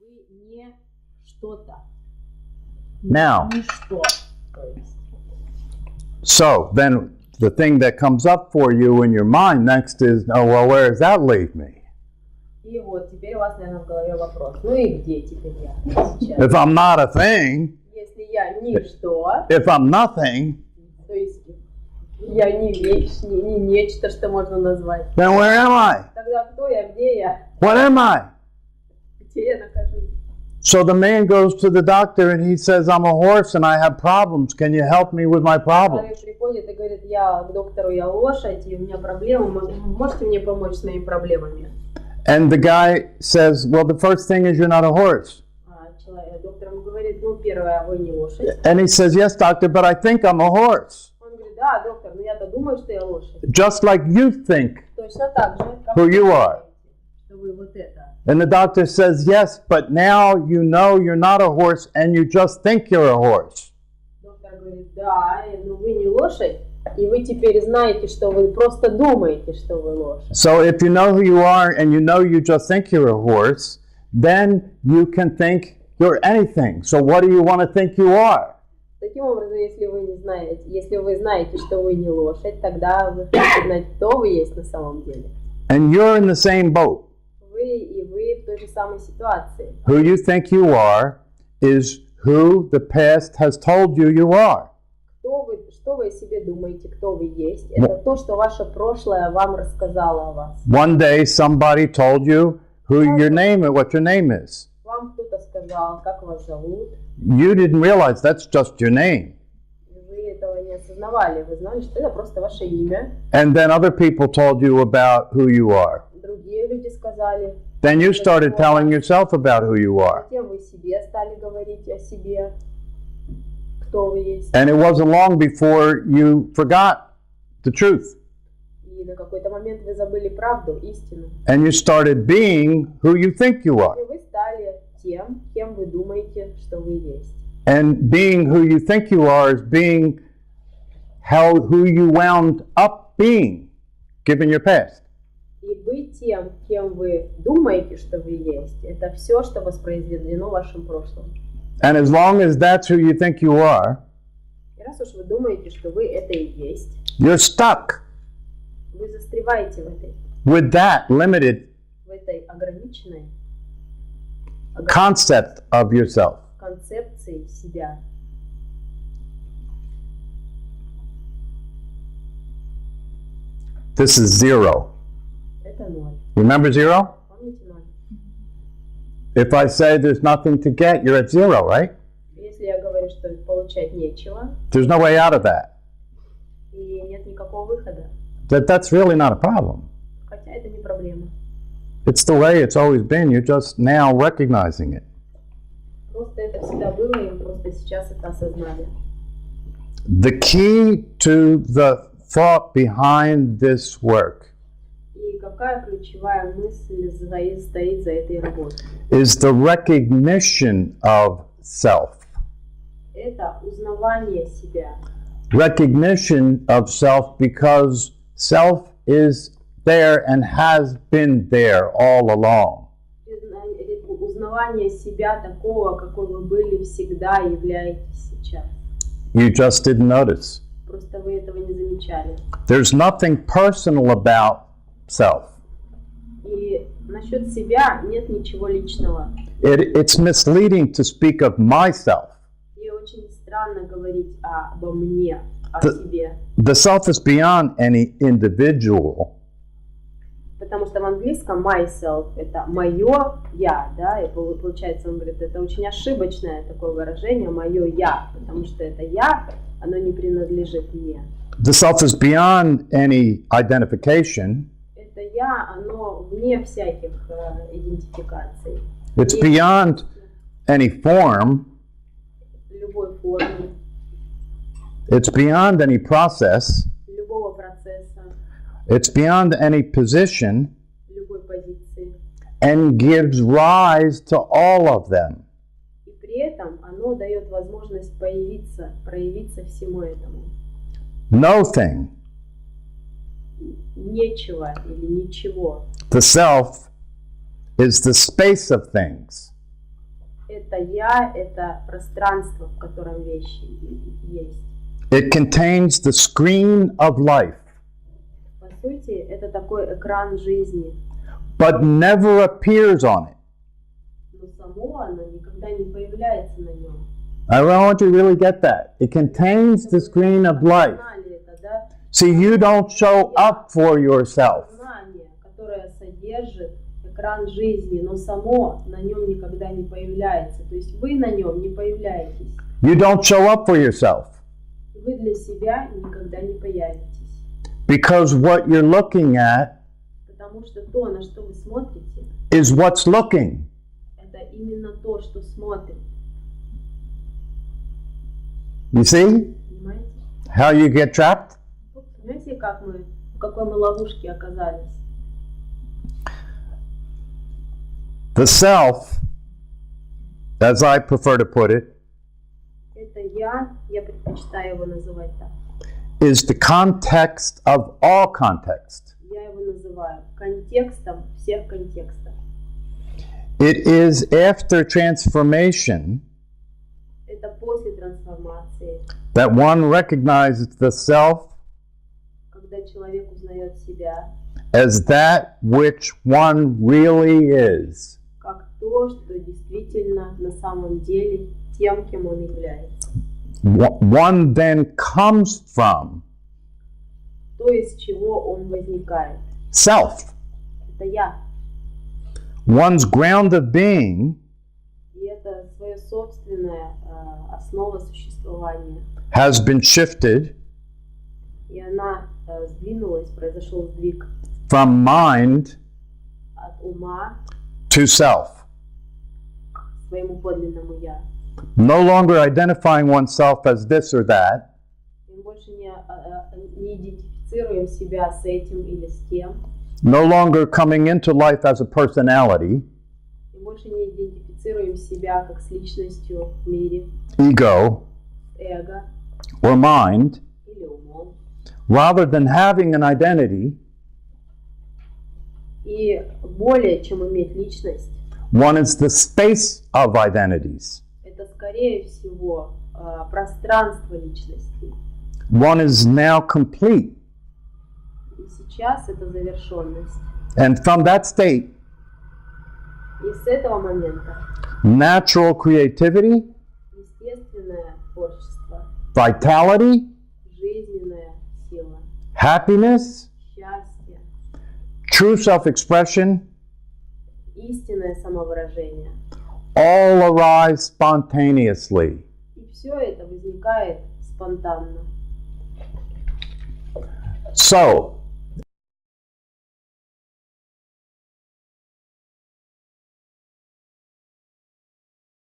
Вы не что-то. Now, Ничто. so then the thing that comes up for you in your mind next is, oh, well, where does that leave me? И вот теперь у вас, наверное, в голове вопрос. Ну и где теперь я сейчас? If I'm not a thing, Если я ничто, if I'm nothing, то есть я не вещь, не нечто, что можно назвать. then where am I? Тогда кто я, где я? What am I? Где я нахожусь? So the man goes to the doctor and he says, I'm a horse and I have problems. Can you help me with my problems? Человек приходит и говорит, я к доктору, я лошадь, и у меня проблемы, можете мне помочь с моими проблемами? And the guy says, well, the first thing is you're not a horse. Доктор ему говорит, ну, первое, вы не лошадь. And he says, yes, doctor, but I think I'm a horse. Он говорит, да, доктор, но я-то думаю, что я лошадь. Just like you think Точно так же, как who you are. что вы вот это. And the doctor says, yes, but now you know you're not a horse and you just think you're a horse. Доктор говорит, да, но вы не лошадь, и вы теперь знаете, что вы просто думаете, что вы лошадь. So if you know who you are and you know you just think you're a horse, then you can think you're anything. So what do you want to think you are? Таким образом, если вы знаете, что вы не лошадь, тогда вы хотите знать, кто вы есть на самом деле. And you're in the same boat. Вы в той же самой ситуации. Who you think you are is who the past has told you you are. Что вы о себе думаете, кто вы есть, это то, что ваше прошлое вам рассказало о вас. One day somebody told you who your name is, what your name is. Вам кто-то сказал, как вас зовут. You didn't realize that's just your name. Вы этого не осознавали, вы знали, что это просто ваше имя. And then other people told you about who you are. Другие люди сказали. Then you started telling yourself about who you are. Затем вы себе стали говорить о себе, кто вы есть. And it wasn't long before you forgot the truth. И на какой-то момент вы забыли правду, истину. And you started being who you think you are. И вы стали тем, кем вы думаете, что вы есть. And being who you think you are is being who you wound up being, given your past. И быть тем, кем вы думаете, что вы есть, это все, что воспроизведено в вашем прошлом. And as long as that's who you think you are, И раз уж вы думаете, что вы это и есть, you're stuck вы застреваете with that limited в этой ограниченной concept of yourself. концепции себя. This is zero. Это ноль. Remember zero? Помните ноль? If I say there's nothing to get, you're at zero, right? Если я говорю, что получать нечего, There's no way out of that. и нет никакого выхода, That's really not a problem. хотя это не проблема. It's the way it's always been. You're just now recognizing it. Просто это всегда было, и мы просто сейчас это осознали. The key to the thought behind this work И какая ключевая мысль стоит за этой работой? is the recognition of self. Это узнавание себя. Recognition of self because self is there and has been there all along. Узнавание себя такого, какой вы были всегда, являетесь сейчас. You just didn't notice. Просто вы этого не замечали. There's nothing personal about self. И насчет себя нет ничего личного. It's misleading to speak of myself. И очень странно говорить обо мне, о себе. The self is beyond any individual. Потому что в английском myself это мое я, да, и получается, он говорит, это очень ошибочное такое выражение, мое я, потому что это я, оно не принадлежит мне. The self is beyond any identification. Это я, оно вне всяких идентификаций. It's beyond any form. Любой формы. It's beyond any process. Любого процесса. It's beyond any position. Любой позиции. And gives rise to all of them. И при этом оно дает возможность проявиться всему этому. No thing. Нечего или ничего. The self is the space of things. Это я, это пространство, в котором вещи есть. It contains the screen of life, По сути, это такой экран жизни. but never appears on it. Но само оно никогда не появляется на нем. I want you to really get that. It contains the screen of life. Знали это, да? See, you don't show up for yourself. Знание, которое содержит экран жизни, но само на нем никогда не появляется. То есть вы на нем не появляетесь. You don't show up for yourself. Вы для себя никогда не появитесь. Because what you're looking at Потому что то, на что вы смотрите, is what's looking. это именно то, что смотрит. You see Понимаете? how you get trapped? Понимаете, в какой мы ловушке оказались? The self, as I prefer to put it, Это я предпочитаю его называть так. is the context of all context. Я его называю контекстом всех контекстов. It is after transformation Это после трансформации, that one recognizes the self когда человек узнает себя as that which one really is. как то, что действительно на самом деле тем, кем он является. One then comes from То, из чего он возникает. self. Это я. One's ground of being И это свое собственная основа существования. has been shifted И она сдвинулась, произошел сдвиг from mind от ума to self. к своему подлинному я. No longer identifying oneself as this or that, Мы больше не идентифицируем себя с этим или с тем. no longer coming into life as a personality, Мы больше не идентифицируем себя как с личностью в мире, ego, эго or mind. или умом. Rather than having an identity, И более чем иметь личность, one is the space of identities. это скорее всего пространство личности. One is now complete. И сейчас это завершенность. And from that state, И с этого момента natural creativity, естественное творчество, vitality, жизненная сила, happiness, счастье, true self-expression, истинное самовыражение. all arise spontaneously. И все это возникает спонтанно. So,